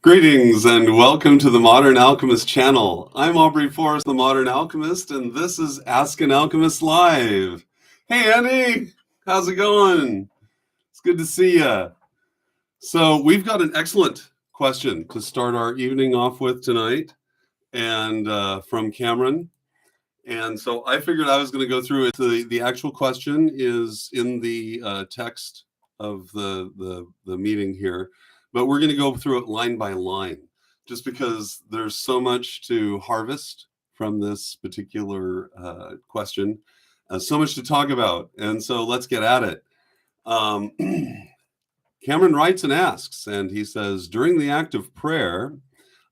Greetings and welcome to the Modern Alchemist channel. I'm Aubrey Forrest, the Modern Alchemist, and this is Ask An Alchemist Live. Hey Andy, how's it going? It's good to see ya. So we've got an excellent question to start our evening off with tonight, and from Cameron. And so I figured I was going to go through it. The actual question is in the text of the meeting here, but we're going to go through it line by line, just because there's so much to harvest from this particular question, so much to talk about. And so let's get at it. Cameron writes and asks, and he says, during the act of prayer,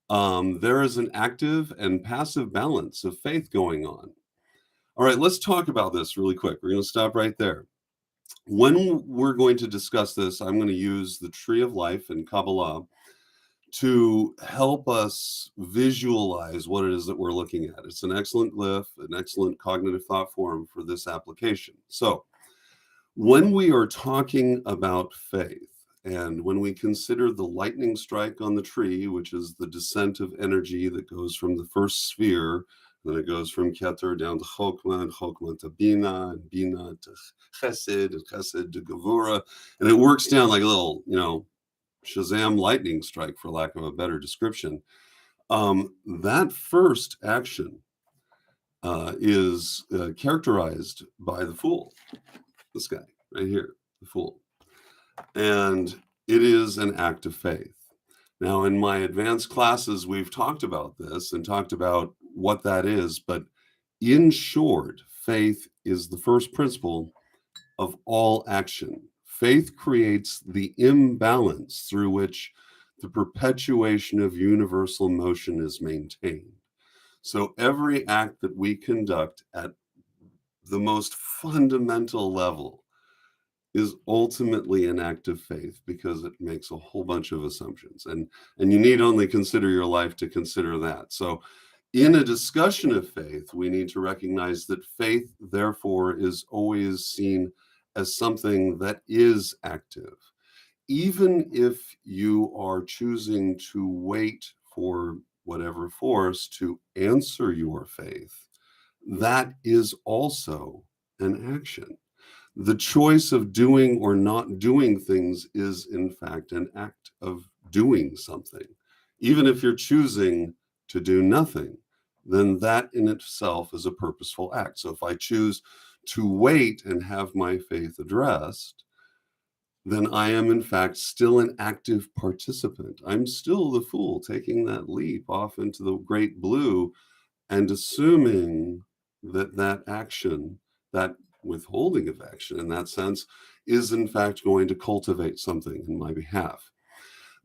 there is an active and passive balance of faith going on. All right, let's talk about this really quick. We're going to stop right there. When we're going to discuss this, I'm going to use the Tree of Life in Kabbalah to help us visualize what it is that we're looking at. It's an excellent glyph, an excellent cognitive thought form for this application. So when we are talking about faith, and when we consider the lightning strike on the tree, which is the descent of energy that goes from the first sphere, then it goes from Keter down to Chokmah, and Chokmah to Bina, and Bina to Chesed, and Chesed to Gevura, and it works down like a little, Shazam lightning strike, for lack of a better description. That first action is characterized by the Fool, this guy right here, the Fool. And it is an act of faith. Now, in my advanced classes, we've talked about this and talked about what that is, but in short, faith is the first principle of all action. Faith creates the imbalance through which the perpetuation of universal motion is maintained. So every act that we conduct at the most fundamental level is ultimately an act of faith, because it makes a whole bunch of assumptions, and you need only consider your life to consider that. So in a discussion of faith, we need to recognize that faith, therefore, is always seen as something that is active. Even if you are choosing to wait for whatever force to answer your faith, that is also an action. The choice of doing or not doing things is, in fact, an act of doing something. Even if you're choosing to do nothing, then that in itself is a purposeful act. So if I choose to wait and have my faith addressed, then I am, in fact, still an active participant. I'm still the fool taking that leap off into the great blue and assuming that that action, that withholding of action in that sense, is in fact going to cultivate something in my behalf.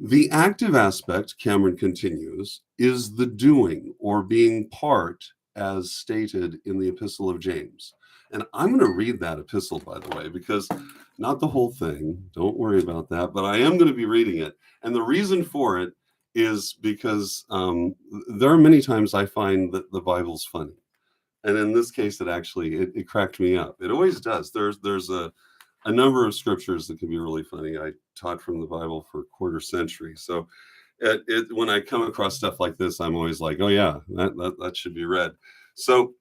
The active aspect, Cameron continues, is the doing or being part, as stated in the Epistle of James. And I'm going to read that epistle, by the way, because not the whole thing, don't worry about that, but I am going to be reading it. And the reason for it is because there are many times I find that the Bible's funny. And in this case, it cracked me up. It always does. There's a number of scriptures that can be really funny. I taught from the Bible for a quarter century. So when I come across stuff like this, I'm always like, oh yeah, that should be read. So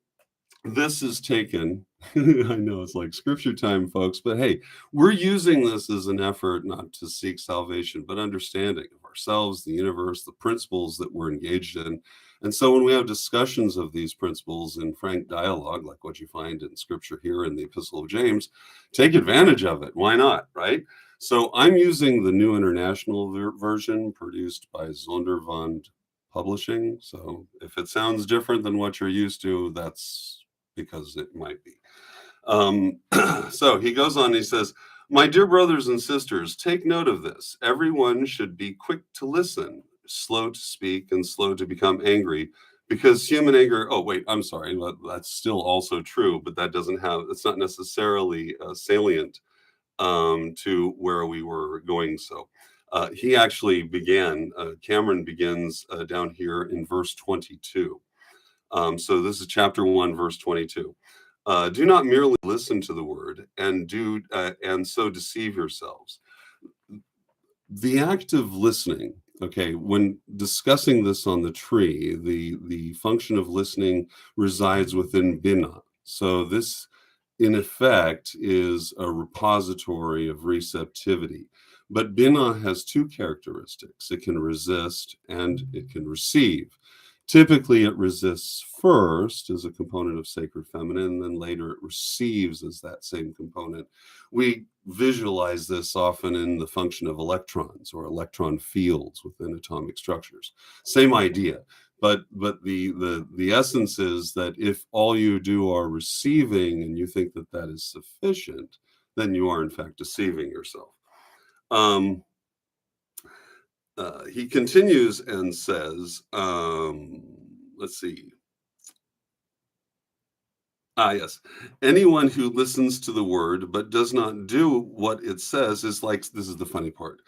this is taken, I know it's like scripture time, folks, but hey, we're using this as an effort not to seek salvation, but understanding of ourselves, the universe, the principles that we're engaged in. And so when we have discussions of these principles in frank dialogue, like what you find in scripture here in the Epistle of James, take advantage of it. Why not, right? So I'm using the New International Version produced by Zondervan Publishing. So if it sounds different than what you're used to, that's because it might be. So he goes on, he says, my dear brothers and sisters, take note of this. Everyone should be quick to listen, slow to speak, and slow to become angry, because human anger, I'm sorry, that's still also true, but it's not necessarily salient to where we were going. So he actually Cameron begins down here in verse 22. So this is chapter 1, verse 22. Do not merely listen to the word and so deceive yourselves. The act of listening, Okay, when discussing this on the tree, the function of listening resides within bina. So this, in effect, is a repository of receptivity. But bina has two characteristics. It can resist and it can receive. Typically, it resists first as a component of sacred feminine, and then later it receives as that same component. We visualize this often in the function of electrons or electron fields within atomic structures. Same idea, but the essence is that if all you do are receiving and you think that that is sufficient, then you are in fact deceiving yourself. He continues and says, let's see. Yes. Anyone who listens to the word but does not do what it says is like, this is the funny part,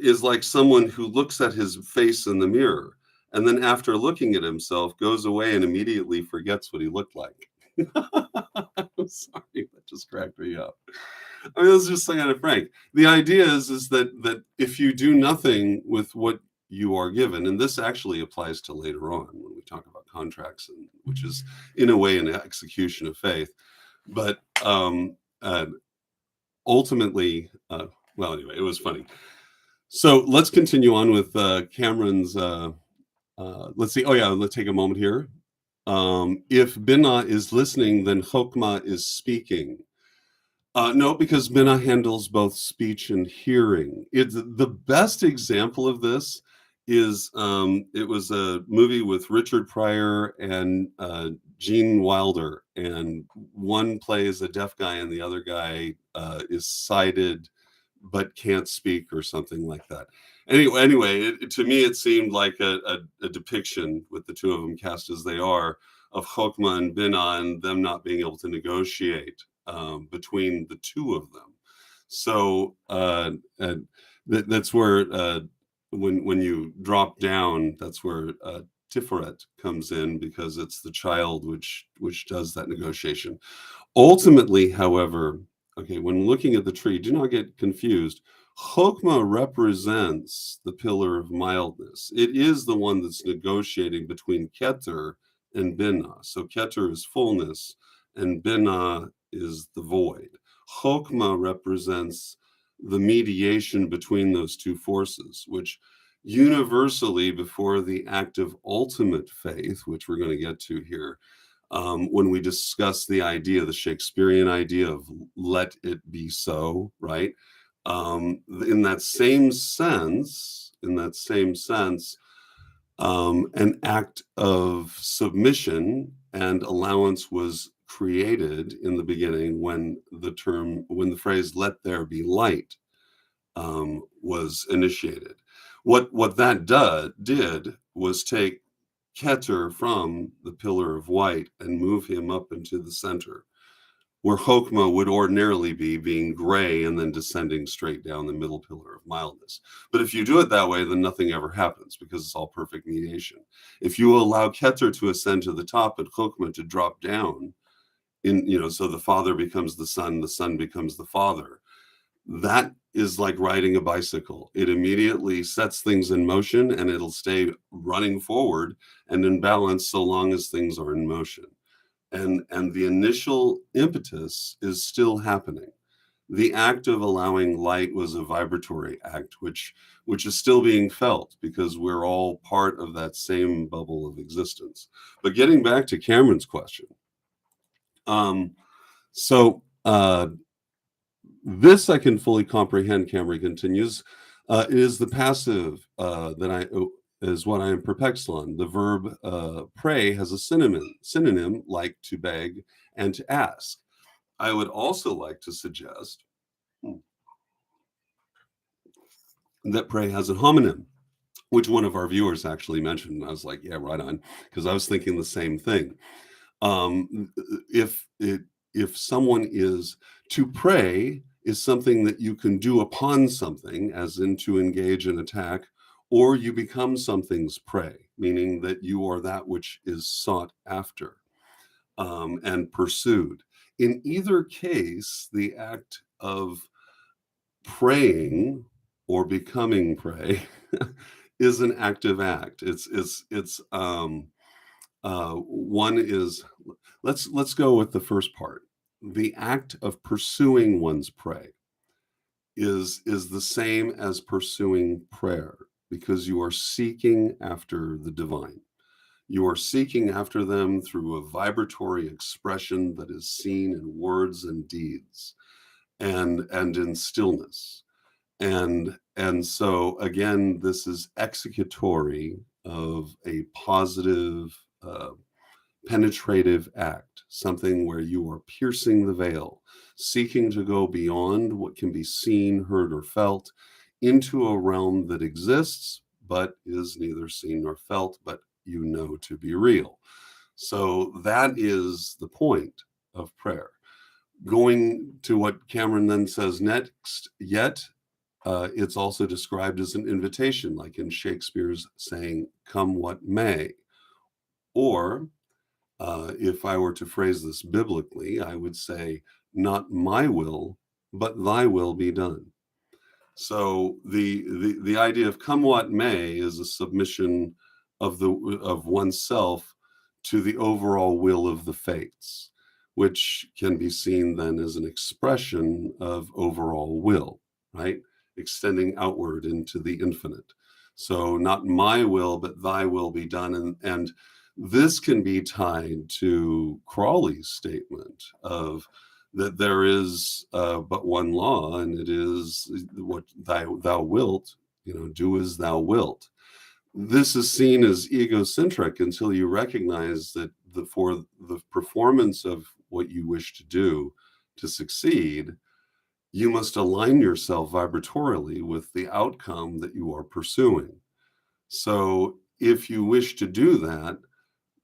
is like someone who looks at his face in the mirror and then after looking at himself goes away and immediately forgets what he looked like. I'm sorry, that just cracked me up. I mean, let's just say it frank. The idea is that if you do nothing with what you are given, and this actually applies to later on when we talk about contracts, and which is in a way an execution of faith, but ultimately, well, anyway, it was funny. So let's continue on with Cameron's. Let's see. Oh yeah, let's take a moment here. If Binah is listening, then Chokmah is speaking. No, because Binah handles both speech and hearing. It's the best example of this is it was a movie with Richard Pryor and Gene Wilder, and one plays a deaf guy and the other guy is sighted but can't speak or something like that. Anyway, to me it seemed like a depiction with the two of them cast as they are of Chokmah and Binah and them not being able to negotiate between the two of them. So that's where when you drop down, that's where Tiferet comes in, because it's the child which does that negotiation. Ultimately, however, okay, when looking at the tree, do not get confused. Chokmah represents the pillar of mildness. It is the one that's negotiating between Keter and Binah. So Keter is fullness and Binah is the void. Chokmah represents the mediation between those two forces, which universally before the act of ultimate faith, which we're going to get to here, when we discuss the idea, the Shakespearean idea of let it be so, right? In that same sense, an act of submission and allowance was created in the beginning when the phrase "let there be light" was initiated. What that did was take Keter from the pillar of white and move him up into the center, where Chokmah would ordinarily be being gray and then descending straight down the middle pillar of mildness. But if you do it that way, then nothing ever happens because it's all perfect mediation. If you allow Keter to ascend to the top and Chokmah to drop down, so the father becomes the son becomes the father. That is like riding a bicycle. It immediately sets things in motion and it'll stay running forward and in balance so long as things are in motion. And the initial impetus is still happening. The act of allowing light was a vibratory act, which is still being felt because we're all part of that same bubble of existence. But getting back to Cameron's question, this I can fully comprehend, Cameron continues, is the passive is what I am perplexed on. The verb pray has a synonym like to beg and to ask. I would also like to suggest that pray has a homonym, which one of our viewers actually mentioned. I was like, yeah, right on, because I was thinking the same thing. If someone is to pray is something that you can do upon something, as in to engage in attack, or you become something's prey, meaning that you are that which is sought after and pursued. In either case, the act of praying or becoming prey is an active act. One is, let's go with the first part. The act of pursuing one's prey is the same as pursuing prayer, because you are seeking after the divine. You are seeking after them through a vibratory expression that is seen in words and deeds, and in stillness. And so again, this is executory of a positive, penetrative act, something where you are piercing the veil, seeking to go beyond what can be seen, heard, or felt, into a realm that exists but is neither seen nor felt, but you know to be real. So that is the point of prayer. Going to what Cameron then says next, yet it's also described as an invitation, like in Shakespeare's saying, "Come what may." Or if I were to phrase this biblically, I would say, "Not my will, but thy will be done." So the idea of "come what may" is a submission of oneself to the overall will of the fates, which can be seen then as an expression of overall will, right? Extending outward into the infinite. So not my will, but thy will be done. And this can be tied to Crawley's statement of that there is but one law, and it is what thou wilt, do as thou wilt. This is seen as egocentric until you recognize that for the performance of what you wish to do to succeed, you must align yourself vibratorily with the outcome that you are pursuing. So if you wish to do that,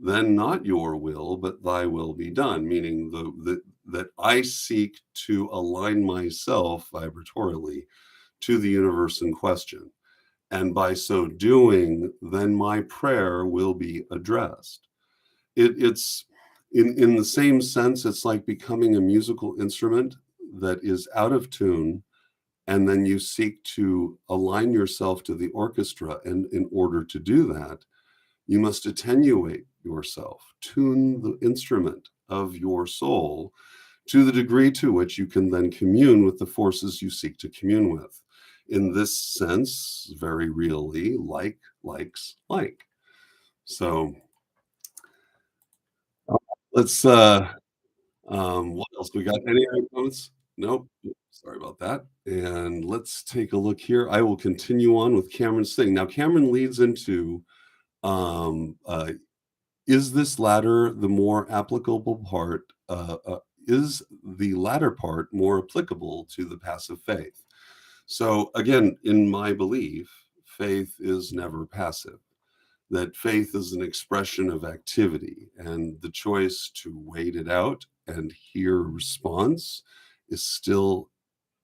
then not your will, but thy will be done, meaning that I seek to align myself vibratorily to the universe in question. And by so doing, then my prayer will be addressed. It's in the same sense, it's like becoming a musical instrument that is out of tune, and then you seek to align yourself to the orchestra. And in order to do that, you must attenuate yourself, tune the instrument of your soul to the degree to which you can then commune with the forces you seek to commune with. In this sense, very really, like likes like. So let's what else we got? Any other comments? Nope. Sorry about that. And let's take a look here. I will continue on with Cameron's thing. Now Cameron leads into um uh is this latter the more applicable part? Is the latter part more applicable to the passive faith? So, again, in my belief, faith is never passive, that faith is an expression of activity, and the choice to wait it out and hear a response is still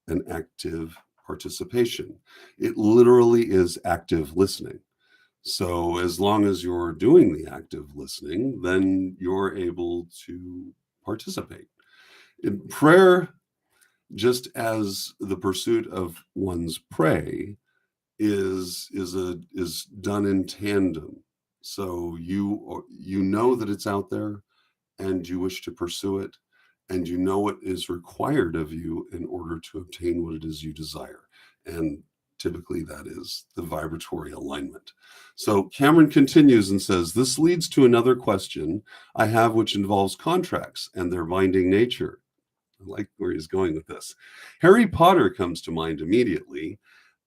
an active participation. It literally is active listening. So as long as you're doing the active listening, then you're able to participate. In prayer, just as the pursuit of one's prey is done in tandem. So you know that it's out there, and you wish to pursue it, and you know what is required of you in order to obtain what it is you desire. And typically that is the vibratory alignment. So Cameron continues and says, this leads to another question I have, which involves contracts and their binding nature. I like where he's going with this. Harry Potter comes to mind immediately,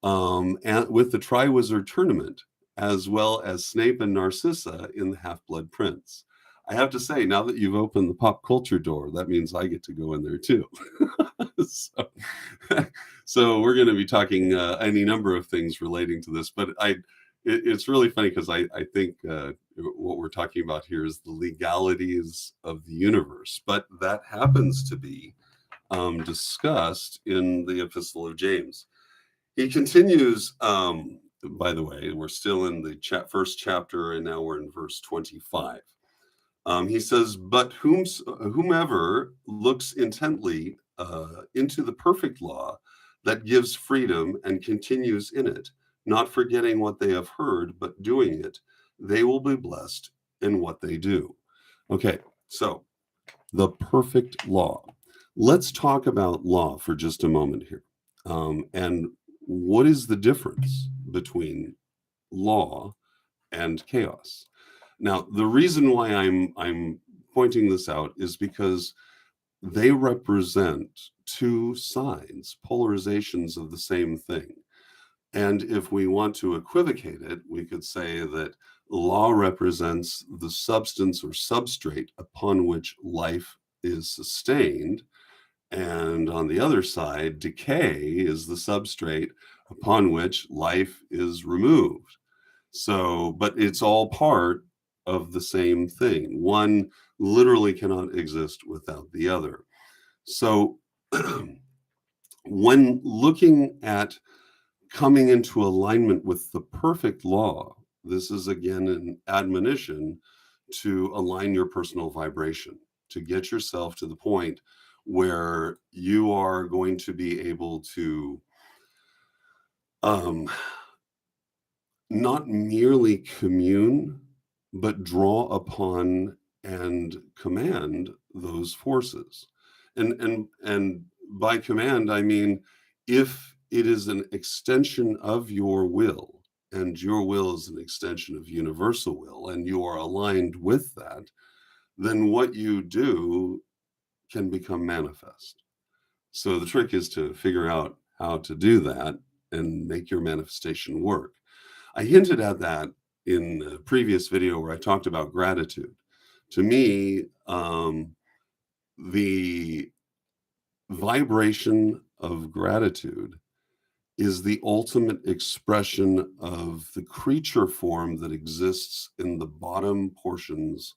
and with the Triwizard Tournament, as well as Snape and Narcissa in The Half-Blood Prince. I have to say, now that you've opened the pop culture door, that means I get to go in there too. So we're going to be talking any number of things relating to this, but it's really funny because I think what we're talking about here is the legalities of the universe, but that happens to be discussed in the Epistle of James. He continues, by the way, we're still in the first chapter, and now we're in verse 25. He says, but whomever looks intently into the perfect law that gives freedom and continues in it, not forgetting what they have heard, but doing it, they will be blessed in what they do. Okay, so the perfect law. Let's talk about law for just a moment here. And what is the difference between law and chaos? Now, the reason why I'm pointing this out is because they represent two sides, polarizations of the same thing. And if we want to equivocate it, we could say that law represents the substance or substrate upon which life is sustained. And on the other side, decay is the substrate upon which life is removed. So, but it's all part of the same thing. One literally cannot exist without the other. So, when looking at coming into alignment with the perfect law, this is again an admonition to align your personal vibration, to get yourself to the point where you are going to be able to not merely commune, but draw upon and command those forces. And by command, I mean, if it is an extension of your will, and your will is an extension of universal will, and you are aligned with that, then what you do can become manifest. So the trick is to figure out how to do that and make your manifestation work. I hinted at that in the previous video where I talked about gratitude. To me, the vibration of gratitude is the ultimate expression of the creature form that exists in the bottom portions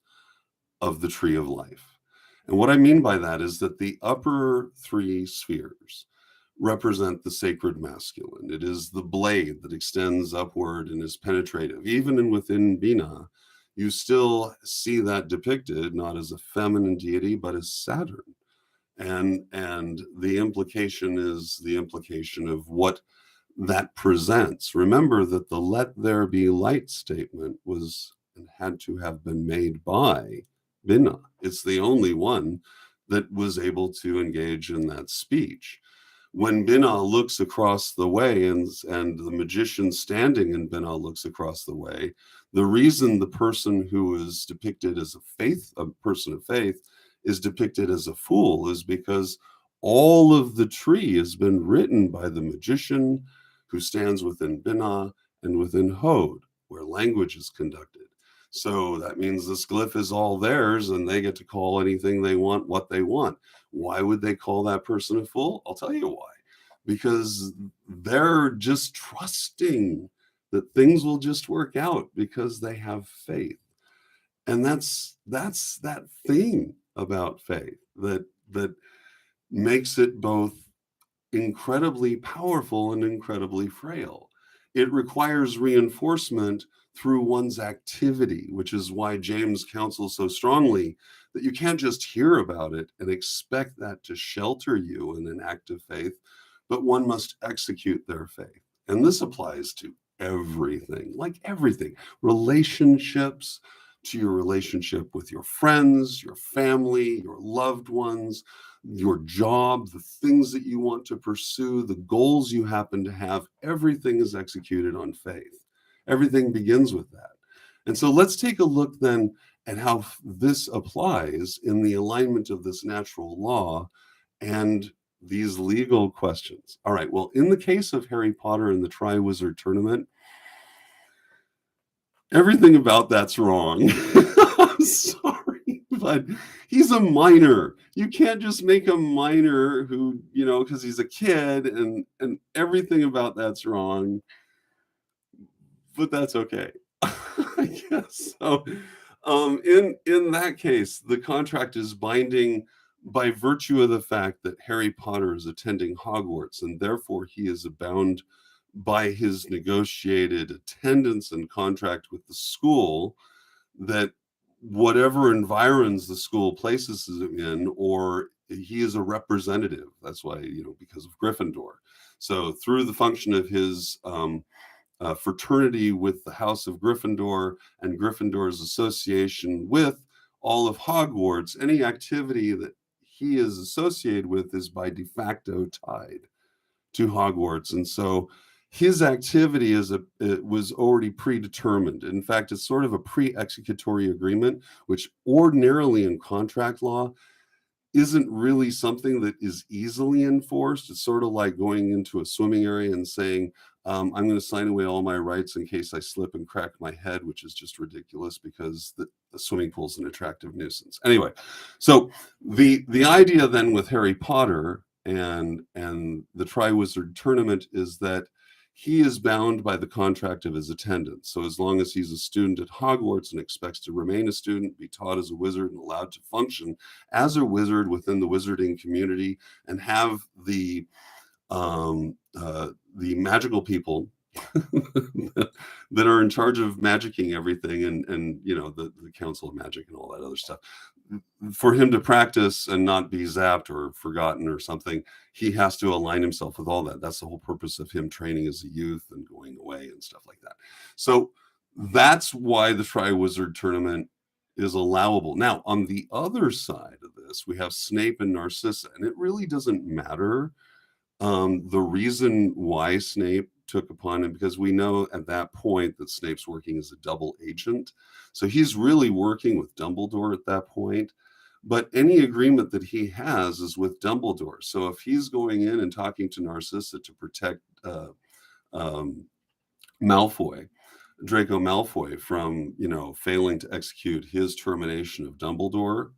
of the tree of life. And what I mean by that is that the upper three spheres represent the sacred masculine. It is the blade that extends upward and is penetrative. Even within Bina, you still see that depicted not as a feminine deity, but as Saturn. And the implication is the implication of what that presents. Remember that the let there be light statement was and had to have been made by Bina. It's the only one that was able to engage in that speech. When Bina looks across the way and the magician standing in Bina looks across the way, the reason the person who is depicted as a person of faith, is depicted as a fool is because all of the tree has been written by the magician who stands within Bina and within Hod, where language is conducted. So that means this glyph is all theirs and they get to call anything they want what they want. Why would they call that person a fool? I'll tell you why. Because they're just trusting that things will just work out because they have faith. And that's that thing about faith that makes it both incredibly powerful and incredibly frail. It requires reinforcement through one's activity, which is why James counsels so strongly that you can't just hear about it and expect that to shelter you in an act of faith, but one must execute their faith. And this applies to everything, like everything, relationships, to your relationship with your friends, your family, your loved ones, your job, the things that you want to pursue, the goals you happen to have. Everything is executed on faith. Everything begins with that. And so let's take a look then at how this applies in the alignment of this natural law and these legal questions. All right, well, in the case of Harry Potter and the Triwizard Tournament, everything about that's wrong. I'm sorry, but he's a minor. You can't just make a minor who, because he's a kid and everything about that's wrong. But that's okay. I guess so. In that case, the contract is binding by virtue of the fact that Harry Potter is attending Hogwarts, and therefore he is bound by his negotiated attendance and contract with the school, that whatever environs the school places him in, or he is a representative. That's why, because of Gryffindor. So through the function of his fraternity with the House of Gryffindor and Gryffindor's association with all of Hogwarts, any activity that he is associated with is by de facto tied to Hogwarts. And so his activity it was already predetermined. In fact, it's sort of a pre-executory agreement, which ordinarily in contract law isn't really something that is easily enforced. It's sort of like going into a swimming area and saying, I'm going to sign away all my rights in case I slip and crack my head, which is just ridiculous because the swimming pool is an attractive nuisance. Anyway, so the idea then with Harry Potter and the Triwizard Tournament is that he is bound by the contract of his attendance. So as long as he's a student at Hogwarts and expects to remain a student, be taught as a wizard, and allowed to function as a wizard within the wizarding community, and have the magical people that are in charge of magicking everything, and the Council of Magic and all that other stuff, for him to practice and not be zapped or forgotten or something, he has to align himself with all that. That's the whole purpose of him training as a youth and going away and stuff like that. So that's why the Triwizard Tournament is allowable. Now, on the other side of this, we have Snape and Narcissa, and it really doesn't matter the reason why Snape took upon him, because we know at that point that Snape's working as a double agent. So he's really working with Dumbledore at that point. But any agreement that he has is with Dumbledore. So if he's going in and talking to Narcissa to protect Malfoy, Draco Malfoy, from, failing to execute his termination of Dumbledore,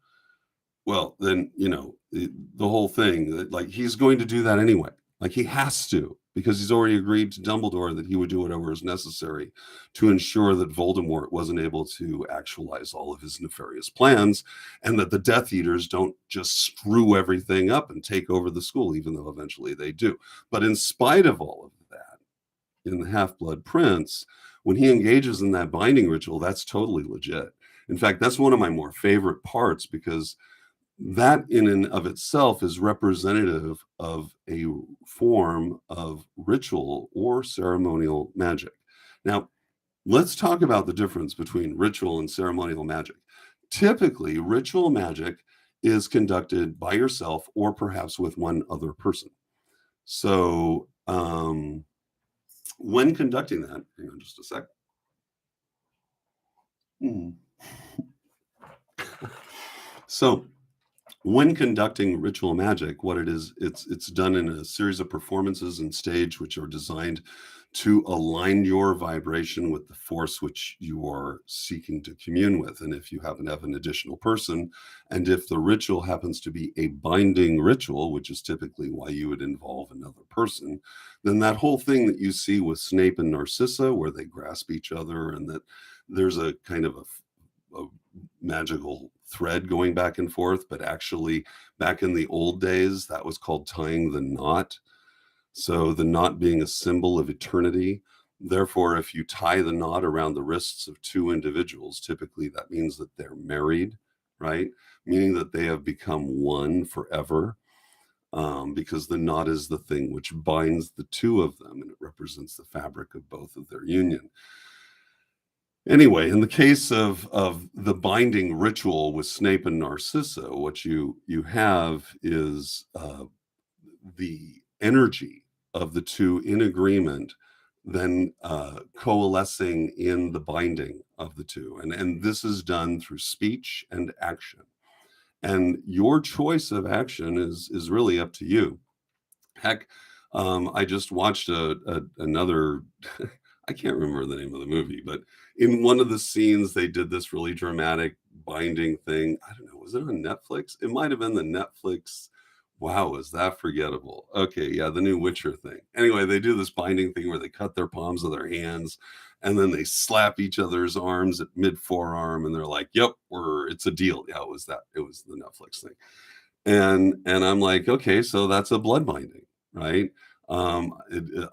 well, then, the whole thing, like, he's going to do that anyway. Like, he has to, because he's already agreed to Dumbledore that he would do whatever is necessary to ensure that Voldemort wasn't able to actualize all of his nefarious plans, and that the Death Eaters don't just screw everything up and take over the school, even though eventually they do. But in spite of all of that, in the Half-Blood Prince, when he engages in that binding ritual, that's totally legit. In fact, that's one of my more favorite parts, because that in and of itself is representative of a form of ritual or ceremonial magic. Now, let's talk about the difference between ritual and ceremonial magic. Typically, ritual magic is conducted by yourself or perhaps with one other person. So when conducting that, hang on just a sec. So when conducting ritual magic, what it is, it's done in a series of performances and stage which are designed to align your vibration with the force which you are seeking to commune with. And if you happen to have an additional person, and if the ritual happens to be a binding ritual, which is typically why you would involve another person, then that whole thing that you see with Snape and Narcissa, where they grasp each other and that there's a kind of a magical thread going back and forth, but actually back in the old days, that was called tying the knot. So the knot being a symbol of eternity. Therefore, if you tie the knot around the wrists of two individuals, typically that means that they're married, right? Meaning that they have become one forever, because the knot is the thing which binds the two of them, and it represents the fabric of both of their union. Anyway, in the case of the binding ritual with Snape and Narcissa, what you have is the energy of the two in agreement, then coalescing in the binding of the two. And this is done through speech and action. And your choice of action is really up to you. Heck, I just watched another... I can't remember the name of the movie, but in one of the scenes, they did this really dramatic binding thing. I don't know, was it on Netflix? It might have been the Netflix. Wow, is that forgettable? Okay, yeah, the new Witcher thing. Anyway, they do this binding thing where they cut their palms of their hands, and then they slap each other's arms at mid forearm, and they're like, "Yep, it's a deal." Yeah, it was that. It was the Netflix thing, and I'm like, okay, so that's a blood binding, right?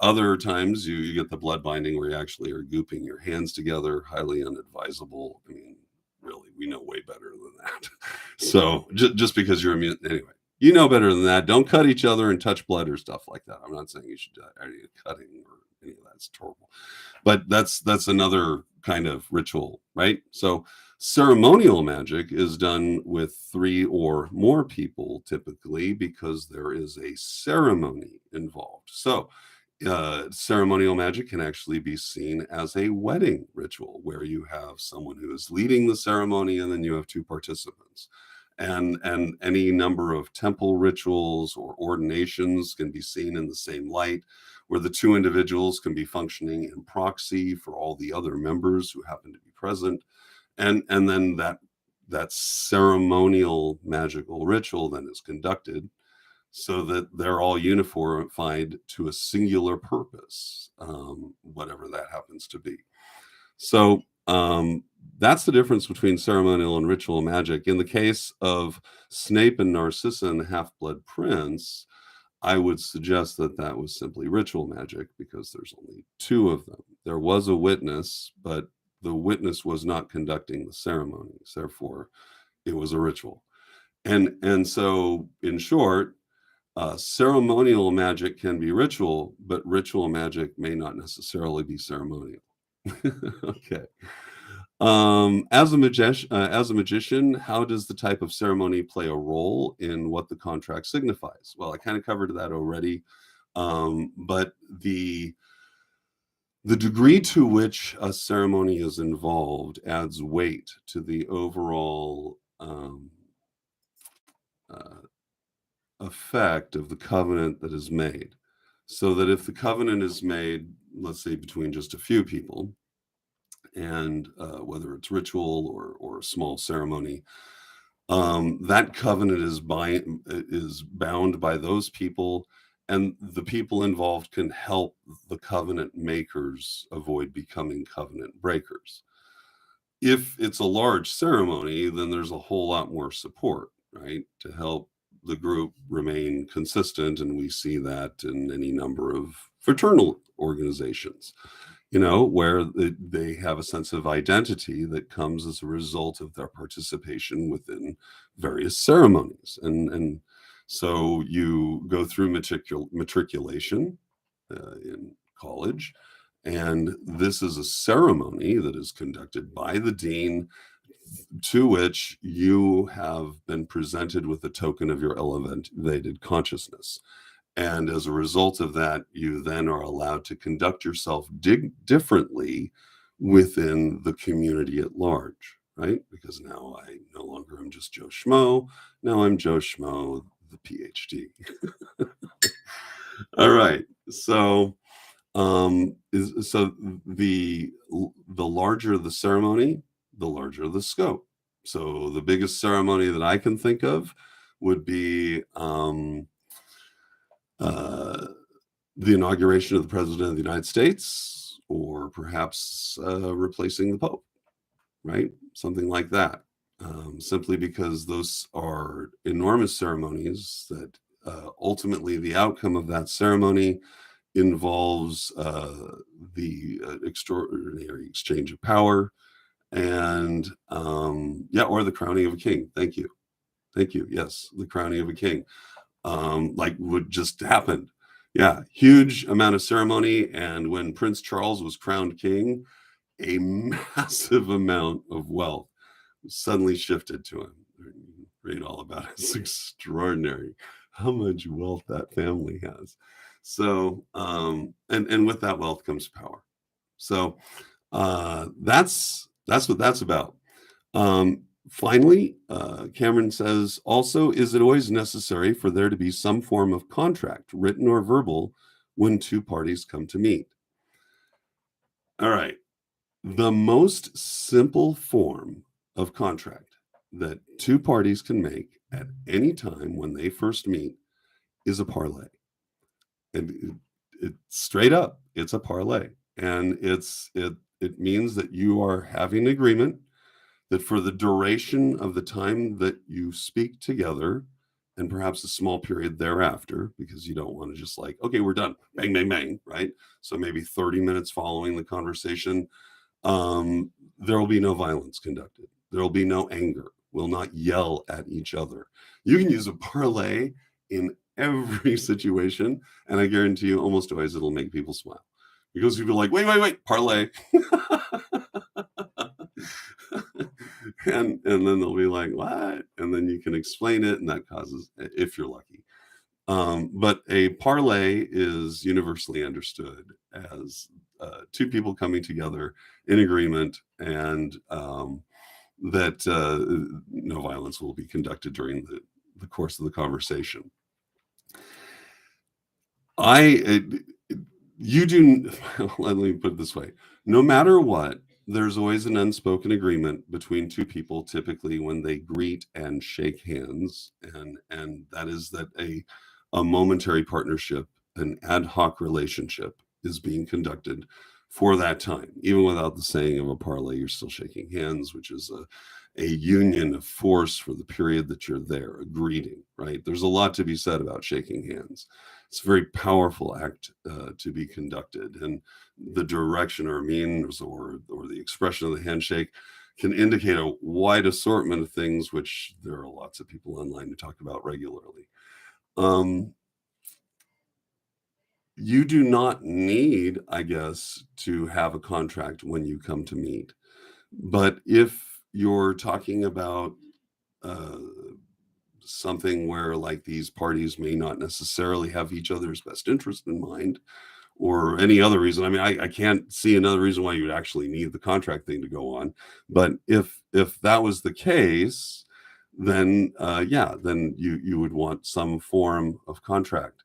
Other times you get the blood binding where you actually are gooping your hands together, highly unadvisable. I mean, really, we know way better than that. So just because you're immune, anyway, you know better than that. Don't cut each other and touch blood or stuff like that. I'm not saying you should do any cutting or any of that. It's horrible. But that's another kind of ritual, right? So ceremonial magic is done with 3 or more people typically because there is a ceremony involved. So ceremonial magic can actually be seen as a wedding ritual where you have someone who is leading the ceremony and then you have 2 participants. And any number of temple rituals or ordinations can be seen in the same light, where the 2 individuals can be functioning in proxy for all the other members who happen to be present. And then that ceremonial magical ritual then is conducted so that they're all unified to a singular purpose, whatever that happens to be. So that's the difference between ceremonial and ritual magic. In the case of Snape and Narcissa and the Half-Blood Prince, I would suggest that that was simply ritual magic because there's only 2 of them. There was a witness, but the witness was not conducting the ceremonies. Therefore, it was a ritual. And so, in short, ceremonial magic can be ritual, but ritual magic may not necessarily be ceremonial. Okay. As a magician, how does the type of ceremony play a role in what the contract signifies? Well, I kind of covered that already, but the degree to which a ceremony is involved adds weight to the overall effect of the covenant that is made. So that if the covenant is made, let's say between just a few people, and whether it's ritual or a small ceremony, that covenant is bound by those people, and the people involved can help the covenant makers avoid becoming covenant breakers. If it's a large ceremony, then there's a whole lot more support, right, to help the group remain consistent, and we see that in any number of fraternal organizations, where they have a sense of identity that comes as a result of their participation within various ceremonies. And so you go through matriculation in college, and this is a ceremony that is conducted by the dean, to which you have been presented with a token of your elevated consciousness. And as a result of that, you then are allowed to conduct yourself differently within the community at large, right? Because now I no longer am just Joe Schmo. Now I'm Joe Schmo, the PhD. All right. So, the larger the ceremony, the larger the scope. So the biggest ceremony that I can think of would be the inauguration of the President of the United States, or perhaps replacing the Pope, right? Something like that. Simply because those are enormous ceremonies that ultimately the outcome of that ceremony involves the extraordinary exchange of power and or the crowning of a king. Thank you. Yes, the crowning of a king, like would just happen. Yeah, huge amount of ceremony. And when Prince Charles was crowned king, a massive amount of wealth suddenly shifted to him. Read all about it. It's extraordinary how much wealth that family has. So, and with that wealth comes power. So that's what that's about. Finally, Cameron says, also, is it always necessary for there to be some form of contract, written or verbal, when 2 parties come to meet? All right. The most simple form of contract that 2 parties can make at any time when they first meet is a parlay. And it straight up, it's a parlay. And it means that you are having an agreement that for the duration of the time that you speak together, and perhaps a small period thereafter, because you don't want to just like, okay, we're done, bang, bang, bang, right? So maybe 30 minutes following the conversation, there will be no violence conducted. There will be no anger. We'll not yell at each other. You can use a parlay in every situation, and I guarantee you almost always it'll make people smile. because people are like, wait, parlay. and then they'll be like, what? And then you can explain it, and that causes, if you're lucky. But a parlay is universally understood as two people coming together in agreement, and that no violence will be conducted during the course of the conversation. You do, let me put it this way. No matter what, there's always an unspoken agreement between two people, typically when they greet and shake hands. And that is that a momentary partnership, an ad hoc relationship is being conducted for that time. Even without the saying of a parlay, you're still shaking hands, which is a union of force for the period that you're there, a greeting, right? There's a lot to be said about shaking hands. It's a very powerful act to be conducted, and the direction or means or the expression of the handshake can indicate a wide assortment of things, which there are lots of people online who talk about regularly. You do not need, I guess, to have a contract when you come to meet. But if you're talking about something where like these parties may not necessarily have each other's best interest in mind, or any other reason, I mean, I can't see another reason why you would actually need the contract thing to go on. But if that was the case, then then you would want some form of contract.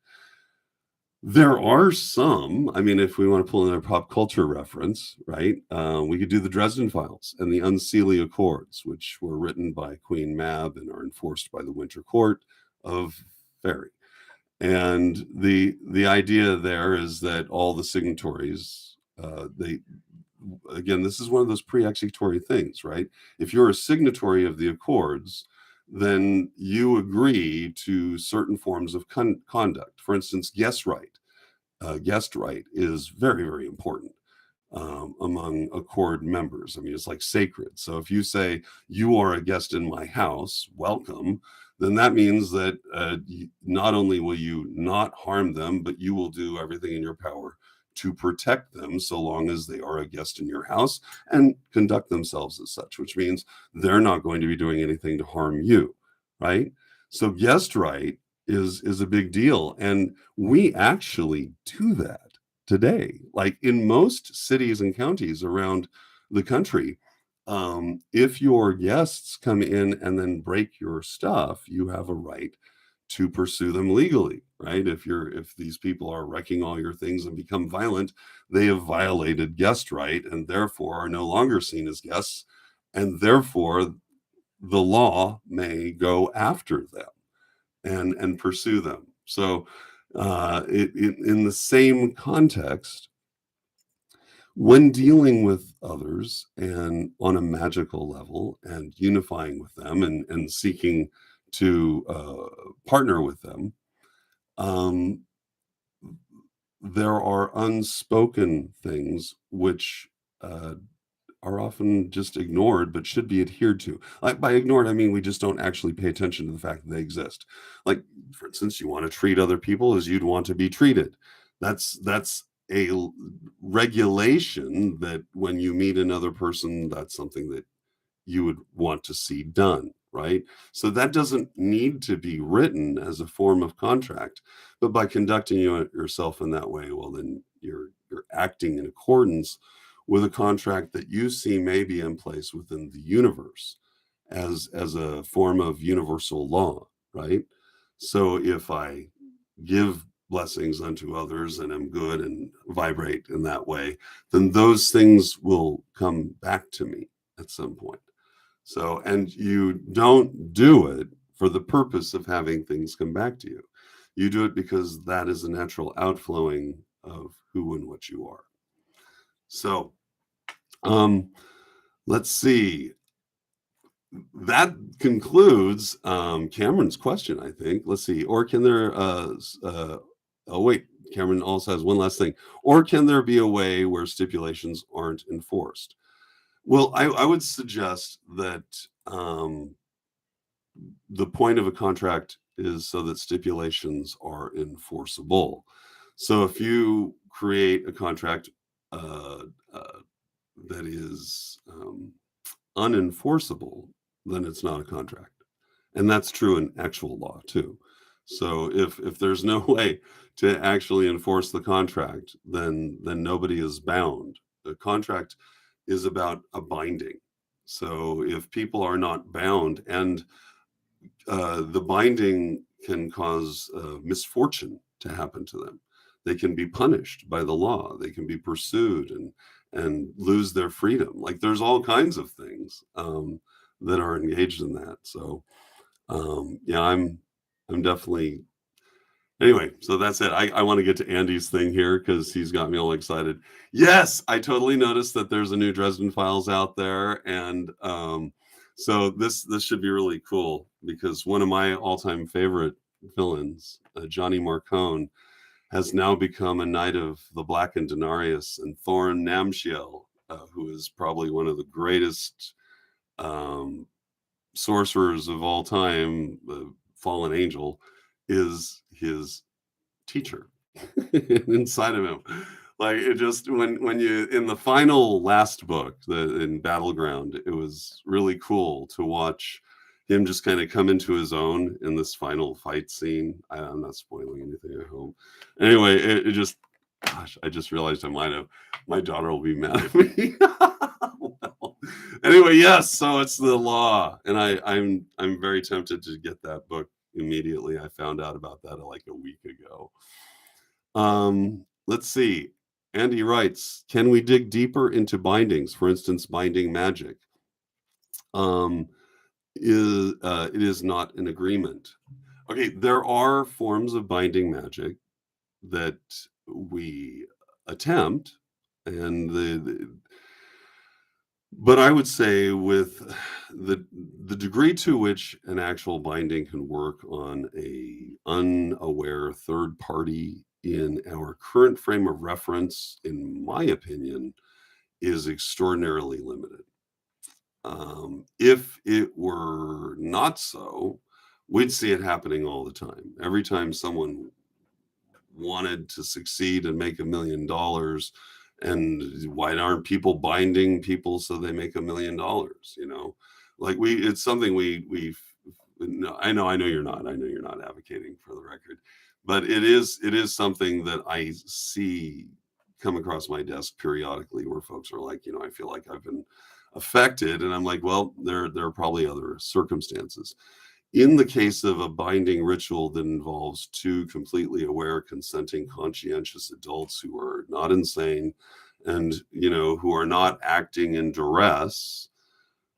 There are some, I mean, if we want to pull another pop culture reference, right? We could do the Dresden Files and the Unseelie Accords, which were written by Queen Mab and are enforced by the Winter Court of Fairy. And the idea there is that all the signatories, again, this is one of those pre-executory things, right? If you're a signatory of the Accords, then you agree to certain forms of conduct. For instance, guest right. Guest right is very, very important among Accord members. I mean, it's like sacred. So if you say you are a guest in my house, welcome, then that means that not only will you not harm them, but you will do everything in your power to protect them so long as they are a guest in your house and conduct themselves as such, which means they're not going to be doing anything to harm you, right? So guest right is a big deal, and we actually do that today. Like in most cities and counties around the country, if your guests come in and then break your stuff, you have a right to pursue them legally, right? If these people are wrecking all your things and become violent, they have violated guest right and therefore are no longer seen as guests, and therefore the law may go after them and pursue them. So in the same context, when dealing with others and on a magical level and unifying with them and seeking to partner with them, um, there are unspoken things which are often just ignored but should be adhered to. Like by ignored, I mean we just don't actually pay attention to the fact that they exist. Like, for instance, you want to treat other people as you'd want to be treated. That's a regulation that when you meet another person, that's something that you would want to see done, right? So that doesn't need to be written as a form of contract, but by conducting yourself in that way, well, then you're acting in accordance with a contract that you see may be in place within the universe as a form of universal law, right? So if I give blessings unto others and am good and vibrate in that way, then those things will come back to me at some point. So, and you don't do it for the purpose of having things come back to you. You do it because that is a natural outflowing of who and what you are. So, let's see. That concludes Cameron's question, I think. Let's see. Or can there, oh, wait, Cameron also has one last thing. Or can there be a way where stipulations aren't enforced? Well, I would suggest that the point of a contract is so that stipulations are enforceable. So if you create a contract that is unenforceable, then it's not a contract. And that's true in actual law too. So if there's no way to actually enforce the contract, then nobody is bound. The contract is about a binding. So if people are not bound, and the binding can cause misfortune to happen to them, they can be punished by the law. They can be pursued and lose their freedom. Like there's all kinds of things that are engaged in that. So yeah, I'm definitely. Anyway, so that's it. I want to get to Andy's thing here because he's got me all excited. Yes, I totally noticed that there's a new Dresden Files out there, and so this should be really cool because one of my all-time favorite villains, Johnny Marcone, has now become a knight of the Blackened Denarius, and Thorin Namshiel, who is probably one of the greatest sorcerers of all time, the fallen angel, is his teacher inside of him. Like it just when you in the final last book, in Battleground, it was really cool to watch him just kind of come into his own in this final fight scene. I'm not spoiling anything, I hope. Anyway, it just, gosh, I just realized my daughter will be mad at me. Well, anyway, yes, so it's the law, and I'm very tempted to get that book immediately. I found out about that like a week ago. Let's see. Andy writes, can we dig deeper into bindings? For instance, binding magic. It is not an agreement. Okay, there are forms of binding magic that we attempt, and but I would say with the degree to which an actual binding can work on a unaware third party in our current frame of reference, in my opinion, is extraordinarily limited. If it were not so, we'd see it happening all the time. Every time someone wanted to succeed and make $1 million, and why aren't people binding people so they make $1 million? You know, like it's something we've. No, I know you're not. I know you're not advocating, for the record, but it is something that I see come across my desk periodically, where folks are like, I feel like I've been affected, and I'm like, well, there are probably other circumstances. In the case of a binding ritual that involves two completely aware, consenting, conscientious adults who are not insane and, who are not acting in duress,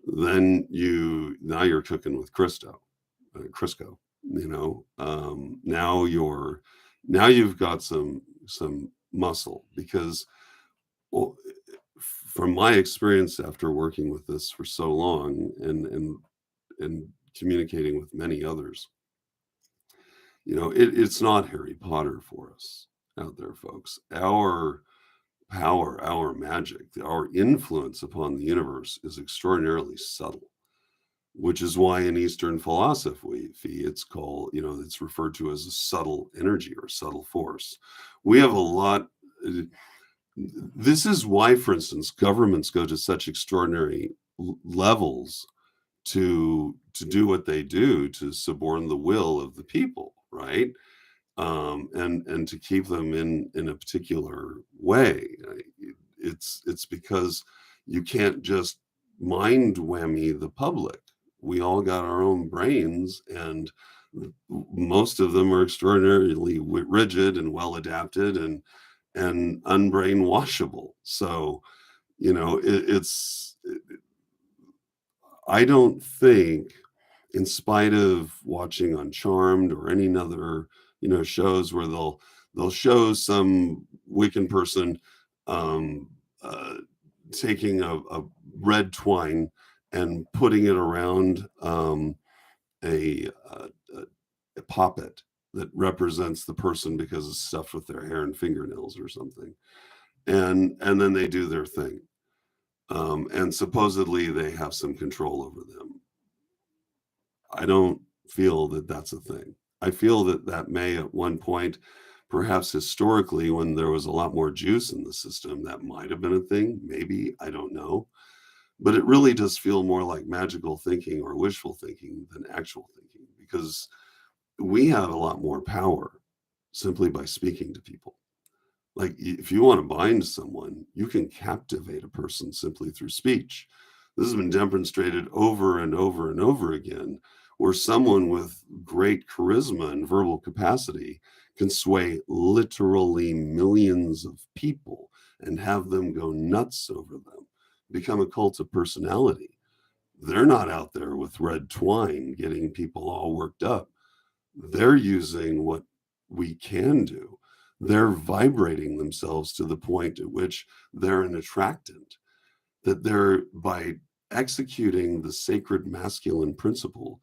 then you're cooking with Crisco, now you've got some muscle, because, well, from my experience after working with this for so long and communicating with many others, it's not Harry Potter for us out there, folks. Our power, our magic, our influence upon the universe is extraordinarily subtle, which is why in Eastern philosophy it's called, it's referred to as a subtle energy or subtle force. We have a lot. This is why, for instance, governments go to such extraordinary levels to do what they do, to suborn the will of the people, right? And to keep them in a particular way. It's because you can't just mind whammy the public. We all got our own brains, and most of them are extraordinarily rigid and well adapted and unbrainwashable. So, I don't think, in spite of watching on Charmed or any other, shows where they'll show some Wiccan person taking a red twine and putting it around a poppet that represents the person because it's stuffed with their hair and fingernails or something, and then they do their thing. And supposedly they have some control over them. I don't feel that that's a thing. I feel that may at one point Perhaps historically, when there was a lot more juice in the system, that might have been a thing. Maybe, I don't know. But it really does feel more like magical thinking or wishful thinking than actual thinking, because we have a lot more power simply by speaking to people. Like, if you want to bind someone, you can captivate a person simply through speech. This has been demonstrated over and over and over again, where someone with great charisma and verbal capacity can sway literally millions of people and have them go nuts over them, become a cult of personality. They're not out there with red twine getting people all worked up. They're using what we can do. They're vibrating themselves to the point at which they're an attractant, that they're, by executing the sacred masculine principle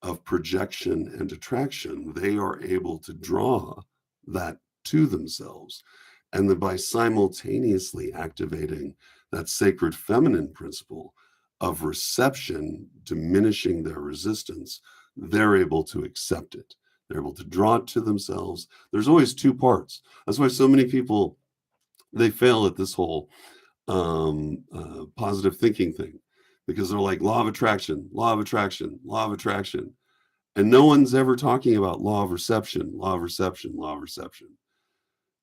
of projection and attraction, they are able to draw that to themselves. And that by simultaneously activating that sacred feminine principle of reception, diminishing their resistance, they're able to accept it. They're able to draw it to themselves. There's always two parts. That's why so many people, they fail at this whole positive thinking thing, because they're like law of attraction, law of attraction, law of attraction. And no one's ever talking about law of reception, law of reception, law of reception.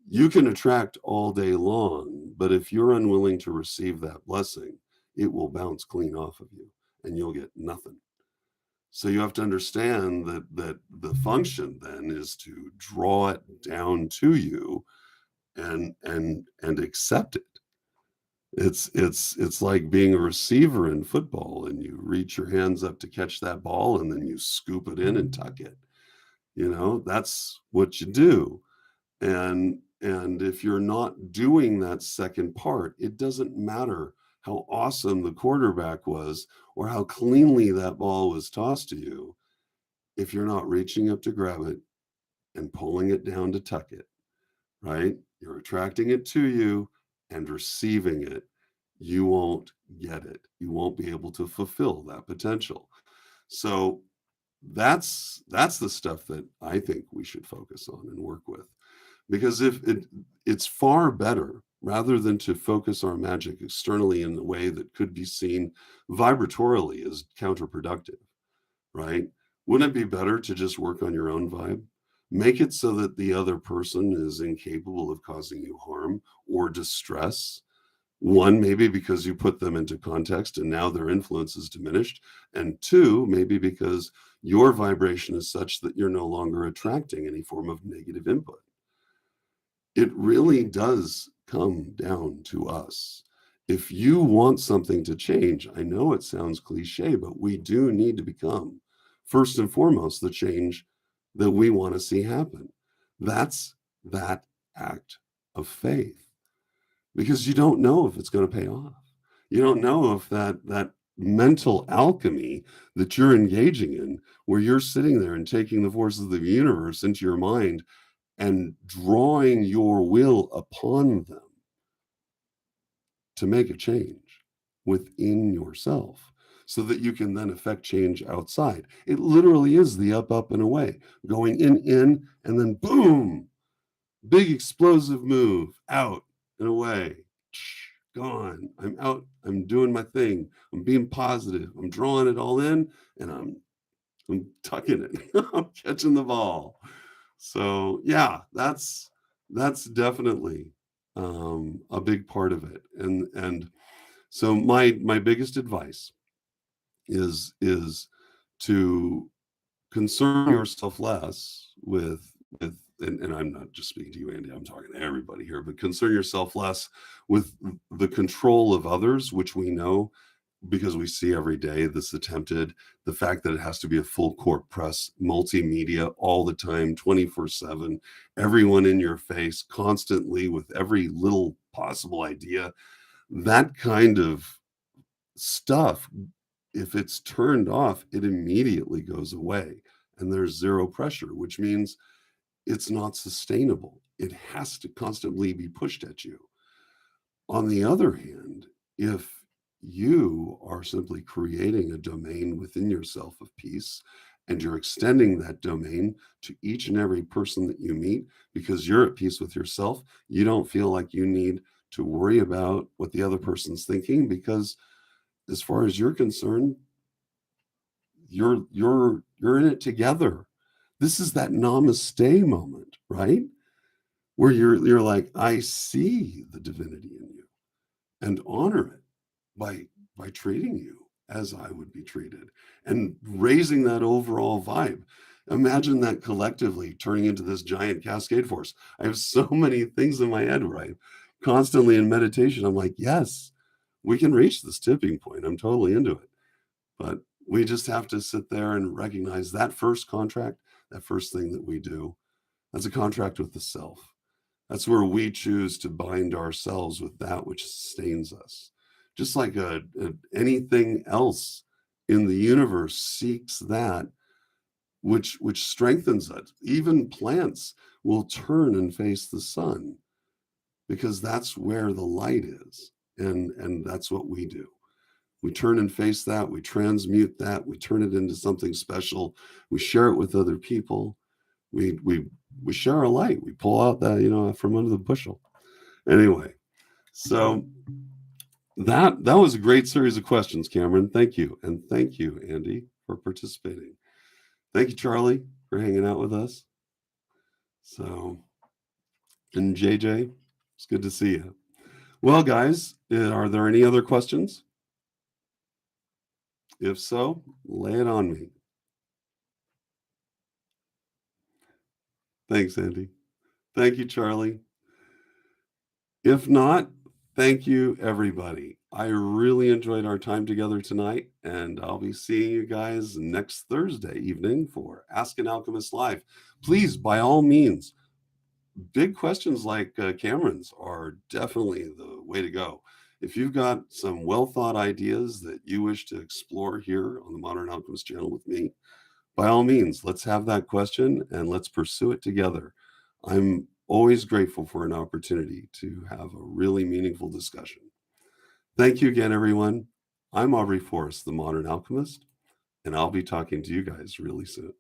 You can attract all day long, but if you're unwilling to receive that blessing, it will bounce clean off of you and you'll get nothing. So you have to understand that the function then is to draw it down to you and accept it. It's like being a receiver in football, and you reach your hands up to catch that ball and then you scoop it in and tuck it. That's what you do. And if you're not doing that second part, it doesn't matter how awesome the quarterback was or how cleanly that ball was tossed to you. If you're not reaching up to grab it and pulling it down to tuck it, right? You're attracting it to you and receiving it. You won't get it. You won't be able to fulfill that potential. So that's the stuff that I think we should focus on and work with. Because it's far better, rather than to focus our magic externally in a way that could be seen vibratorily as counterproductive, right? Wouldn't it be better to just work on your own vibe? Make it so that the other person is incapable of causing you harm or distress. One, maybe because you put them into context and now their influence is diminished. And two, maybe because your vibration is such that you're no longer attracting any form of negative input. It really does come down to us. If you want something to change, I know it sounds cliche, but we do need to become, first and foremost, the change that we want to see happen. That's that act of faith, because you don't know if it's going to pay off. You don't know if that mental alchemy that you're engaging in, where you're sitting there and taking the forces of the universe into your mind and drawing your will upon them to make a change within yourself so that you can then affect change outside. It literally is the up, up, and away, going in, and then boom, big explosive move, out and away, gone. I'm out. I'm doing my thing. I'm being positive. I'm drawing it all in, and I'm tucking it. I'm catching the ball. So yeah, that's definitely a big part of it. And so my biggest advice is to concern yourself less with and I'm not just speaking to you, Andy, I'm talking to everybody here, but concern yourself less with the control of others, which we know, because we see every day this attempted, the fact that it has to be a full court press, multimedia all the time, 24/7, everyone in your face constantly with every little possible idea. That kind of stuff, if it's turned off, it immediately goes away and there's zero pressure, which means it's not sustainable. It has to constantly be pushed at you. On the other hand, if you are simply creating a domain within yourself of peace and you're extending that domain to each and every person that you meet because you're at peace with yourself. You don't feel like you need to worry about what the other person's thinking because as far as you're concerned, you're in it together. This is that namaste moment, right? Where you're like, I see the divinity in you and honor it by treating you as I would be treated and raising that overall vibe. Imagine that collectively turning into this giant cascade force. I have so many things in my head where I constantly in meditation, I'm like, yes, we can reach this tipping point. I'm totally into it. But we just have to sit there and recognize that first contract, that first thing that we do, that's a contract with the self. That's where we choose to bind ourselves with that which sustains us. Just like anything else in the universe seeks that which strengthens it. Even plants will turn and face the sun because that's where the light is. And that's what we do. We turn and face that, we transmute that, we turn it into something special, we share it with other people, we share our light, we pull out that, from under the bushel. Anyway, so that was a great series of questions, Cameron. Thank you. And thank you, Andy, for participating. Thank you, Charlie, for hanging out with us. So, and JJ, it's good to see you. Well, guys, are there any other questions? If so, lay it on me. Thanks, Andy. Thank you, Charlie. If not, thank you, everybody. I really enjoyed our time together tonight, and I'll be seeing you guys next Thursday evening for Ask an Alchemist Live. Please, by all means, big questions like Cameron's are definitely the way to go. If you've got some well-thought ideas that you wish to explore here on the Modern Alchemist channel with me, by all means, let's have that question and let's pursue it together. I'm always grateful for an opportunity to have a really meaningful discussion. Thank you again, everyone. I'm Aubrey Forrest, the Modern Alchemist, and I'll be talking to you guys really soon.